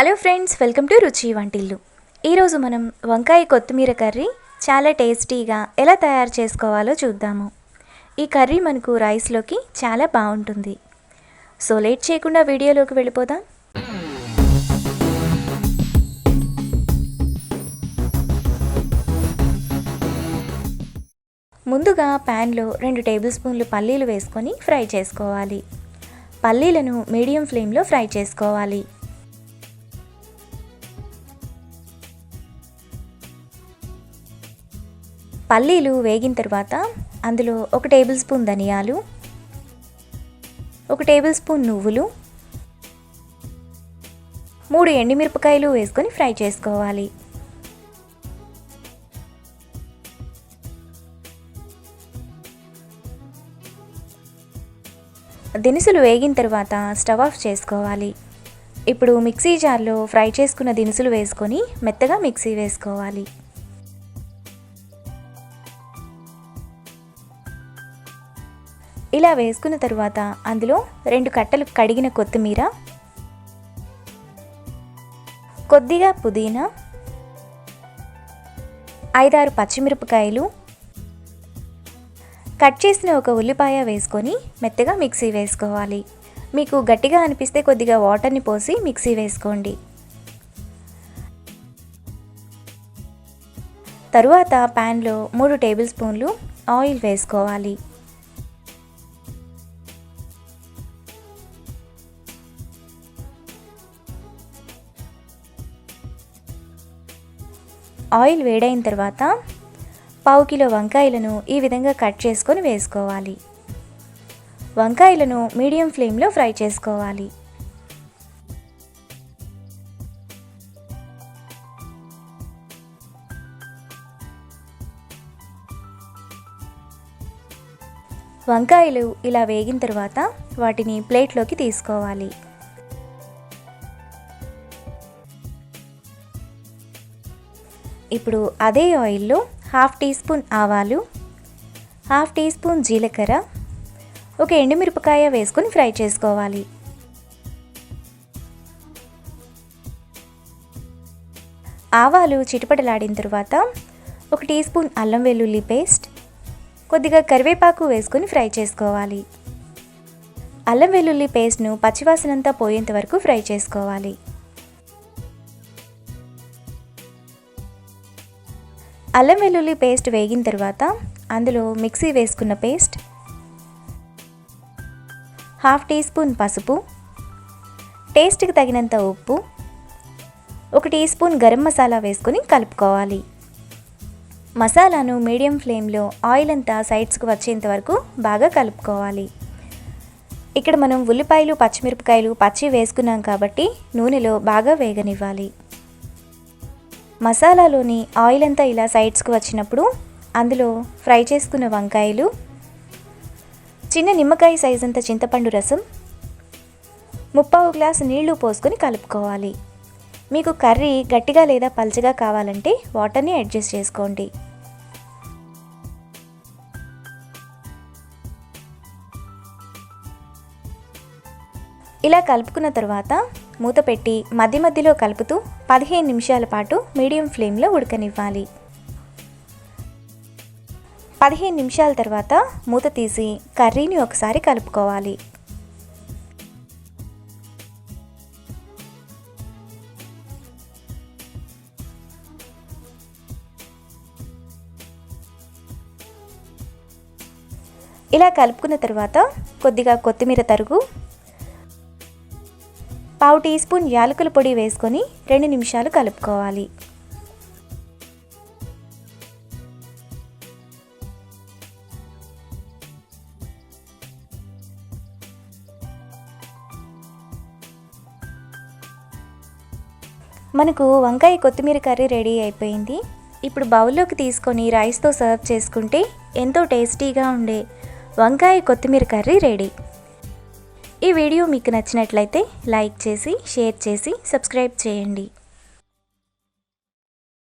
Hello friends, welcome to రుచి వంటిల్లు. ఈరోజు మనం వంకాయ కొత్తిమీర కర్రీ చాలా టేస్టీగా ఎలా తయారు చేసుకోవాలో చూద్దాము. ఈ కర్రీ మనకు రైస్లోకి చాలా బాగుంటుంది. సో లేట్ చేయకుండా వీడియోలోకి వెళ్ళిపోదాం. ముందుగా ప్యాన్లో 2 టేబుల్ స్పూన్లు పల్లీలు వేసుకొని ఫ్రై చేసుకోవాలి. పల్లీలను మీడియం ఫ్లేమ్లో ఫ్రై చేసుకోవాలి. పల్లీలు వేగిన తర్వాత అందులో 1 టేబుల్ స్పూన్ ధనియాలు, 1 టేబుల్ స్పూన్ నువ్వులు, 3 ఎండుమిరపకాయలు వేసుకొని ఫ్రై చేసుకోవాలి. దినుసులు వేగిన తర్వాత స్టవ్ ఆఫ్ చేసుకోవాలి. ఇప్పుడు మిక్సీ జార్లో ఫ్రై చేసుకున్న దినుసులు వేసుకొని మెత్తగా మిక్సీ వేసుకోవాలి. ఇలా వేసుకున్న తర్వాత అందులో 2 కట్టలు కడిగిన కొత్తిమీర, కొద్దిగా పుదీనా, 5-6 పచ్చిమిరపకాయలు, కట్ చేసిన 1 ఉల్లిపాయ వేసుకొని మెత్తగా మిక్సీ వేసుకోవాలి. మీకు గట్టిగా అనిపిస్తే కొద్దిగా వాటర్ని పోసి మిక్సీ వేసుకోండి. తరువాత ప్యాన్లో 3 టేబుల్ స్పూన్లు ఆయిల్ వేసుకోవాలి. ఆయిల్ వేడైన తర్వాత 1/2 కిలో వంకాయలను ఈ విధంగా కట్ చేసుకొని వేసుకోవాలి. వంకాయలను మీడియం ఫ్లేమ్లో ఫ్రై చేసుకోవాలి. వంకాయలు ఇలా వేగిన తర్వాత వాటిని ప్లేట్లోకి తీసుకోవాలి. ఇప్పుడు అదే ఆయిల్లో 1/2 టీ స్పూన్ ఆవాలు, 1/2 టీ స్పూన్ జీలకర్ర, 1 ఎండుమిరపకాయ వేసుకొని ఫ్రై చేసుకోవాలి. ఆవాలు చిటపటలాడిన తర్వాత 1 టీ స్పూన్ అల్లం వెల్లుల్లి పేస్ట్, కొద్దిగా కరివేపాకు వేసుకొని ఫ్రై చేసుకోవాలి. అల్లం వెల్లుల్లి పేస్ట్ను పచ్చివాసనంతా పోయేంత వరకు ఫ్రై చేసుకోవాలి. అల్లం వెల్లుల్లి పేస్ట్ వేగిన తర్వాత అందులో మిక్సీ వేసుకున్న పేస్ట్, 1/2 టీ స్పూన్ పసుపు, టేస్ట్కి తగినంత ఉప్పు, 1 టీ స్పూన్ గరం మసాలా వేసుకొని కలుపుకోవాలి. మసాలాను మీడియం ఫ్లేమ్లో ఆయిల్ అంతా సైడ్స్కి వచ్చేంత వరకు బాగా కలుపుకోవాలి. ఇక్కడ మనం ఉల్లిపాయలు పచ్చిమిరపకాయలు పచ్చి వేసుకున్నాం కాబట్టి నూనెలో బాగా వేగనివ్వాలి. మసాలాలోని ఆయిల్ అంతా ఇలా సైడ్స్కి వచ్చినప్పుడు అందులో ఫ్రై చేసుకున్న వంకాయలు, చిన్న నిమ్మకాయ సైజ్ అంత చింతపండు రసం, 3/4 గ్లాసు నీళ్లు పోసుకొని కలుపుకోవాలి. మీకు కర్రీ గట్టిగా లేదా పల్చగా కావాలంటే వాటర్ని అడ్జస్ట్ చేసుకోండి. ఇలా కలుపుకున్న తర్వాత మూత పెట్టి మధ్య మధ్యలో కలుపుతూ 15 నిమిషాల పాటు మీడియం ఫ్లేమ్లో ఉడకనివ్వాలి. 15 నిమిషాల తర్వాత మూత తీసి కర్రీని ఒకసారి కలుపుకోవాలి. ఇలా కలుపుకున్న తర్వాత కొద్దిగా కొత్తిమీర తరుగు, 1/2 టీ స్పూన్ యాలకుల పొడి వేసుకొని 2 నిమిషాలు కలుపుకోవాలి. మనకు వంకాయ కొత్తిమీర కర్రీ రెడీ అయిపోయింది. ఇప్పుడు బౌల్లోకి తీసుకొని రైస్తో సర్వ్ చేసుకుంటే ఎంతో టేస్టీగా ఉండే వంకాయ కొత్తిమీర కర్రీ రెడీ. ఈ వీడియో మీకు నచ్చినట్లయితే లైక్ చేసి, షేర్ చేసి, సబ్స్క్రైబ్ చేయండి.